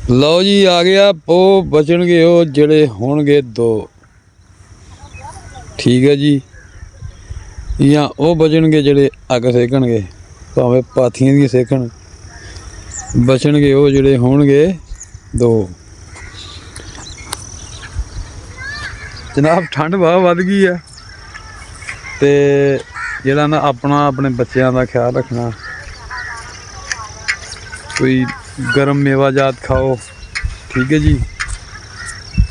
लो जी आ गया वो बचनगे वो जड़े होणगे दो। ठीक है जी, या वो बचनगे जड़े अग सेकणगे भावें पाथियां दी सेकण, बचनगे वो जड़े होणगे दो। जनाब ठंड बहुत वध गई है ते जिहड़ा ना अपना अपने बच्चों का ख्याल रखना, कोई गर्म मेवा जात खाओ। ठीक है जी,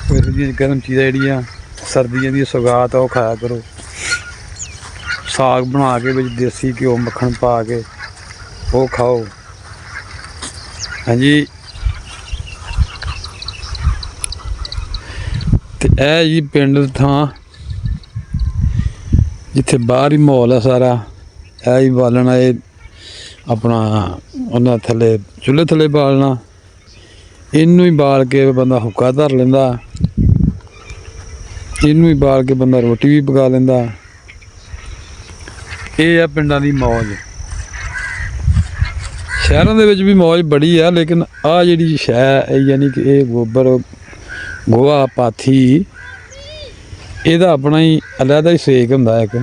कोई गर्म चीज़ां जिहड़ियां सर्दियों की सौगात है वो खाया करो। साग बना के बिच देसी घ्यो मक्खन पा के वो खाओ। हाँ जी, ते ऐ जी पिंड थां जिथे बाहर ही माहौल है सारा, ऐ ही बालना ये अपना उन्हें थले चुल्हे थले बालना, इनू ही बाल के बंदा हुक्का धर लेंदा, इनू ही बाल के बंदा रोटी भी पका लेंदा। ये है पिंडां दी मौज। शहरों दे विच भी मौज बड़ी है, लेकिन आ जिहड़ी शै यानी कि ये गोबर गोहा पाथी ਇਹਦਾ अपना ही अलहदा ही सेक हुंदा एक।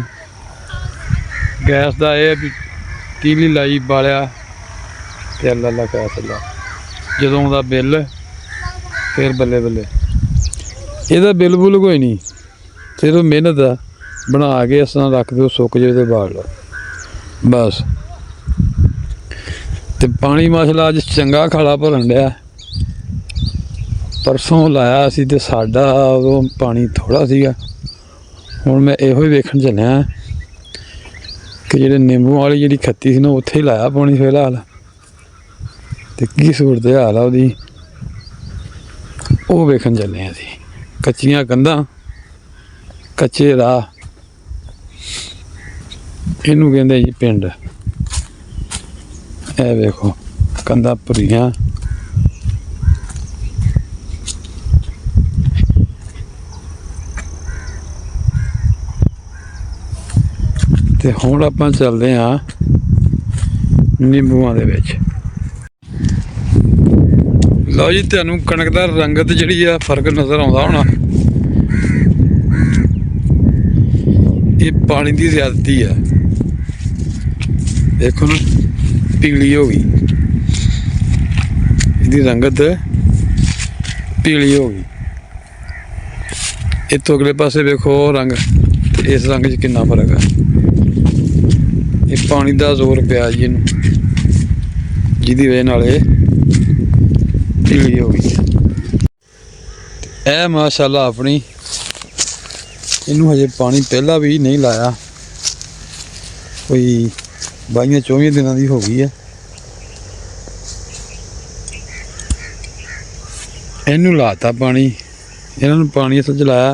गैस का यह भी तीली लाई बालिया ते अल्लाह अल्लाह फैसला, जदों दा बिल फिर बल्ले बल्ले। ਇਹਦਾ बिल बुल कोई नहीं, सिर्फ मेहनत है, बना के इस तरह रख दो सुक जाए तो बाल लो बस। ते पानी माशाल्लाह अज चंगा खाला भरन दिया। परसों लाया सी ते साडा उदों पानी थोड़ा सीगा। हुण मैं इहो ही वेखण चलिया कि जिहड़े नींबू वाली जिहड़ी खत्ती सी ना उत्थे ही लाया पानी फिलहाल, ते की सूरत हाल आ उहदी ओह वेखण चले असीं। कच्चियां कंधां कच्चे राह, इहनूं कहंदे जी पिंड। ए वेखो कंधां भुरियां, ते हुण आपां चलदे हां नींबूआं दे विच। लो जी, तुहानूं कणक दा रंगत जिहड़ी आ फर्क नज़र आउंदा होना। ये पानी की ज्यादती है, देखो ना पीली हो गई, इसकी रंगत पीली हो गई। इतों अगले पासे देखो रंग, ते इस रंग च कितना फर्क है। ये पानी का जोर पिया जी इनू, जिहदी वजह नाल पीली हो गई। ए माशाल्लाह अपनी इनू हजे पानी पहला भी नहीं लाया, कोई 22-24 दिनों की हो गई है। इनू लाता पानी, इन्होंने पानी असल च लाया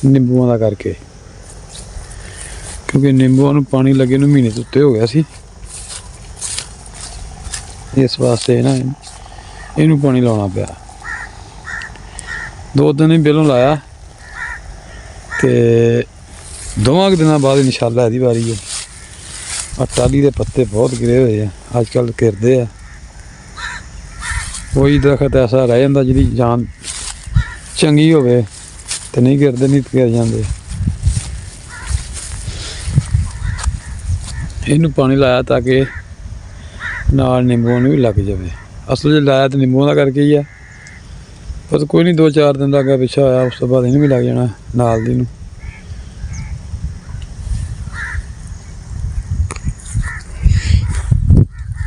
नींबूआं दा करके, क्योंकि नींबूआं नूं पानी लगे नूं महीने तो उत्ते हो गया सी। इस वास्ते ना इनू पानी लाना पिया। 2 दिन ही पहलों लाया ते 2 दिनों बाद इंशाअल्लाह इहदी वारी है। टाली के पत्ते बहुत गिरे हुए हैं अजकल, घिरदे आ। कोई दरखत ऐसा रह जाता जिहदी जान चंगी होवे ते नहीं गिरदे, नहीं घिर जाते। इनू पानी लाया ताकि नाल नींबूआं नूं भी लग जाए। असल च लाया तो नींबूआं दा करके ही है, पर कोई नहीं 2-4 दिन का अग्गा पिछा होया, उस तो बाद इन्हूं भी लग जाना नाल दी नूं।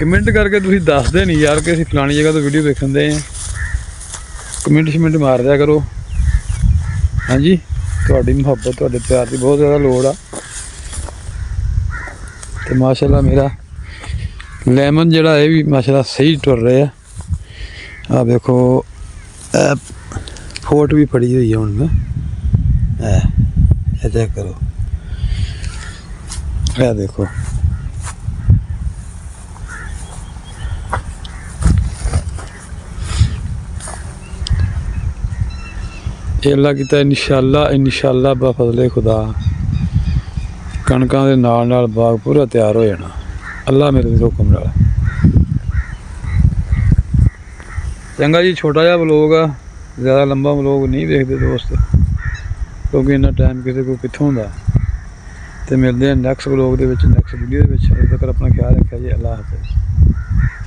कमेंट करके तुसीं दसदे नहीं यार कि असीं फलानी जगह तो वीडियो देखण दे हैं, कमेंट शमेंट मार दिया करो। हाँ जी, तुहाडी मुहब्बत तुहाडे प्यार की बहुत ज़्यादा लोड़ आ। ते माशाल्लाह मेरा लैमन जिहड़ा है भी माशाल्लाह सही टुर रहे हैं। आ देखो फोट भी फड़ी हुई है हुण, चेक करो, ए देखो अल्लाह कीता इंशाअल्लाह बफज़ले खुदा कणकां दे नाल नाल बाग पूरा तैयार हो जाना, अल्लाह मेरे हुक्म नाल। ਚੰਗਾ ਜੀ, ਛੋਟਾ ਜਿਹਾ ਵਲੋਗ ਆ, ਜ਼ਿਆਦਾ ਲੰਬਾ ਵਲੋਗ ਨਹੀਂ ਵੇਖਦੇ ਦੋਸਤ, ਕਿਉਂਕਿ ਇੰਨਾ ਟਾਈਮ ਕਿਸੇ ਕੋਲ ਕਿੱਥੋਂ ਹੁੰਦਾ। ਤੇ ਮਿਲਦੇ ਹਾਂ ਨੈਕਸਟ ਵਲੋਗ ਦੇ ਵਿੱਚ, ਨੈਕਸਟ ਵੀਡੀਓ ਦੇ ਵਿੱਚ। ਉਦੋਂ ਤੱਕ ਆਪਣਾ ਖਿਆਲ ਰੱਖਿਆ ਜੀ। ਅੱਲਾ ਹਾਫਿਜ਼।